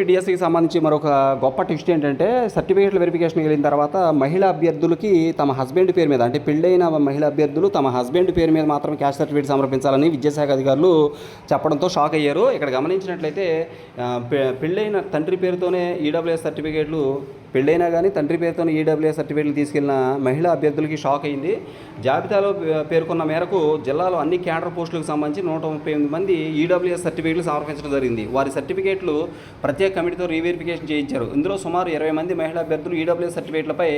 డిఎస్సికి సంబంధించి మరొక గొప్ప ట్విస్ట్ ఏంటంటే సర్టిఫికేట్ల వెరిఫికేషన్ వెళ్ళిన తర్వాత మహిళా అభ్యర్థులకి తమ హస్బెండ్ పేరు మీద అంటే పెళ్ళైన మహిళా అభ్యర్థులు తమ హస్బెండ్ పేరు మీద మాత్రం క్యాస్ట్ సర్టిఫికేట్ సమర్పించాలని విద్యాశాఖ అధికారులు చెప్పడంతో షాక్ అయ్యారు. ఇక్కడ గమనించినట్లయితే పెళ్ళైన తండ్రి పేరుతోనే ఈడబ్ల్యూఎస్ సర్టిఫికేట్లు పెళ్ళైనా కానీ తండ్రి పేరుతోనే ఈడబ్ల్యూఎస్ సర్టిఫికేట్లు తీసుకెళ్లిన మహిళా అభ్యర్థులకి షాక్ అయింది. జాబితాలో పేర్కొన్న మేరకు జిల్లాలో అన్ని క్యాడర్ పోస్టులకు సంబంధించి 138 మంది ఈడబ్ల్యూఎస్ సర్టిఫికేట్లు సమర్పించడం జరిగింది. వారి సర్టిఫికేట్లు ప్రత్యేక కమిటీతో రీవెరిఫికేషన్ చేయించారు. ఇందులో సుమారు 20 మంది మహిళా అభ్యర్థులు ఈడబ్ల్యూఎస్ సర్టిఫికేట్లపై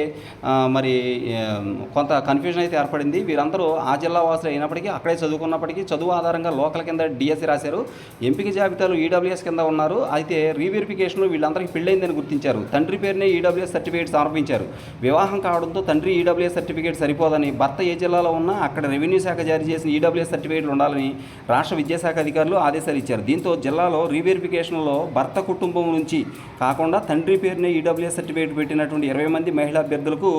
మరి కొంత కన్ఫ్యూజన్ అయితే ఏర్పడింది. వీరందరూ ఆ జిల్లా వాసులు అయినప్పటికీ అక్కడే చదువుకున్నప్పటికీ చదువు ఆధారంగా లోకల్ కింద డిఎస్సి రాశారు. ఎంపిక జాబితాలు ఈడబ్ల్యూఎస్ కింద ఉన్నారు. అయితే రీవెరిఫికేషన్లో వీళ్ళందరికీ పెళ్ళైందని గుర్తించారు. తండ్రి పేరునే ఈడబ్ల్యూఎస్ సర్టిఫికేట్ సమర్పించారు. వివాహం కావడంతో తండ్రి ఈడబ్ల్యూఎస్ సర్టిఫికేట్ సరిపోదని, భర్త ఏ జిల్లాలో ఉన్నా అక్కడ రెవెన్యూ శాఖ జారీ చేసిన ఈడబ్ల్యూఎస్ సర్టిఫికేట్లు ఉండాలని రాష్ట్ర విద్యాశాఖ అధికారులు ఆదేశాలు ఇచ్చారు. దీంతో జిల్లాలో రీవెరిఫికేషన్లో భర్త కుటుంబం నుంచి కాకుండా తండ్రి పేరునే ఈడబ్ల్యూఎస్ సర్టిఫికేట్ పెట్టినటువంటి 20 మంది మహిళా అభ్యర్థులకు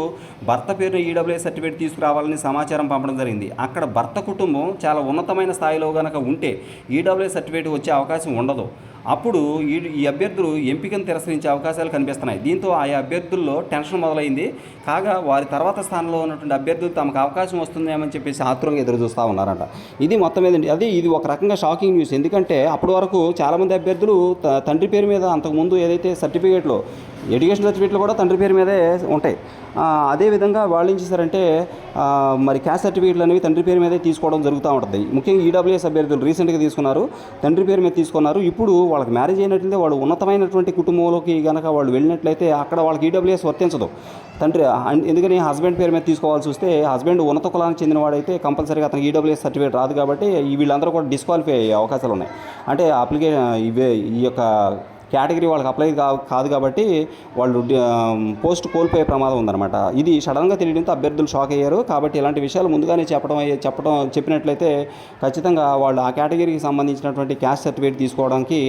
భర్త పేరున ఈడబ్ల్యూఎస్ సర్టిఫికేట్ తీసుకురావాలని సమాచారం పంపడం జరిగింది. అక్కడ భర్త కుటుంబం చాలా ఉన్నతమైన స్థాయిలో కనుక ఉంటే ఈడబ్ల్యూఎస్ సర్టిఫికేట్ వచ్చే అవకాశం ఉండదు. అప్పుడు ఈ అభ్యర్థులు ఎంపికను తిరస్కరించే అవకాశాలు కనిపిస్తున్నాయి. దీంతో ఆయా అభ్యర్థుల్లో టెన్షన్ మొదలైంది. కాగా వారి తర్వాత స్థానంలో ఉన్నటువంటి అభ్యర్థులు తమకు అవకాశం వస్తుందేమని చెప్పేసి ఆతురంగా ఎదురు చూస్తూ ఉన్నారంట. ఇది మొత్తం మీద ఇది ఒక రకంగా షాకింగ్ న్యూస్. ఎందుకంటే అప్పటి వరకు చాలామంది అభ్యర్థులు తండ్రి పేరు మీద అంతకుముందు ఏదైతే సర్టిఫికేట్లో ఎడ్యుకేషన్ సర్టిఫికేట్లు కూడా తండ్రి పేరు మీదే ఉంటాయి. అదేవిధంగా వాళ్ళు ఏం చేశారంటే మరి క్యాస్ట్ సర్టిఫికేట్లు అనేవి తండ్రి పేరు మీదే తీసుకోవడం జరుగుతూ ఉంటుంది. ముఖ్యంగా ఈడబ్ల్యూఎస్ అభ్యర్థులు రీసెంట్గా తీసుకున్నారు, తండ్రి పేరు మీద తీసుకున్నారు. ఇప్పుడు వాళ్ళకి మ్యారేజ్ అయినట్లయితే వాళ్ళు ఉన్నతమైనటువంటి కుటుంబంలోకి కనుక వాళ్ళు వెళ్ళినట్లయితే అక్కడ వాళ్ళకి ఈడబ్ల్యూఎస్ వర్తించదు. తండ్రి ఎందుకని హస్బెండ్ పేరు మీద తీసుకోవాల్సి వస్తే హస్బెండ్ ఉన్నత కులానికి చెందినవాడైతే కంపల్సరీగా అతనికి ఈడబ్ల్యూఎస్ సర్టిఫికేట్ రాదు. కాబట్టి వీళ్ళందరూ కూడా డిస్క్వాలిఫై అయ్యే అవకాశాలు ఉన్నాయి. అంటే ఈ యొక్క కేటగిరీ వాళ్ళకి అప్లై కాదు కాబట్టి వాళ్ళు పోస్ట్ కోల్పోయే ప్రమాదం ఉందన్నమాట. ఇది సడన్గా తెలియడంతో అభ్యర్థులు షాక్ అయ్యారు. కాబట్టి ఇలాంటి విషయాలు ముందుగానే చెప్పినట్లయితే ఖచ్చితంగా వాళ్ళు ఆ కేటగిరీకి సంబంధించినటువంటి క్యాస్ట్ సర్టిఫికేట్ తీసుకోవడానికి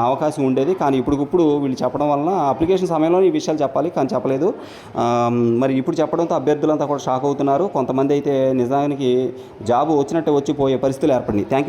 అవకాశం ఉండేది. కానీ ఇప్పుడు వీళ్ళు చెప్పడం వలన అప్లికేషన్ సమయంలో ఈ విషయాలు చెప్పాలి, కానీ చెప్పలేదు. మరి ఇప్పుడు చెప్పడంతో అభ్యర్థులంతా కూడా షాక్ అవుతున్నారు. కొంతమంది అయితే నిజానికి జాబు వచ్చినట్టే వచ్చిపోయే పరిస్థితులు ఏర్పడింది. Thank you.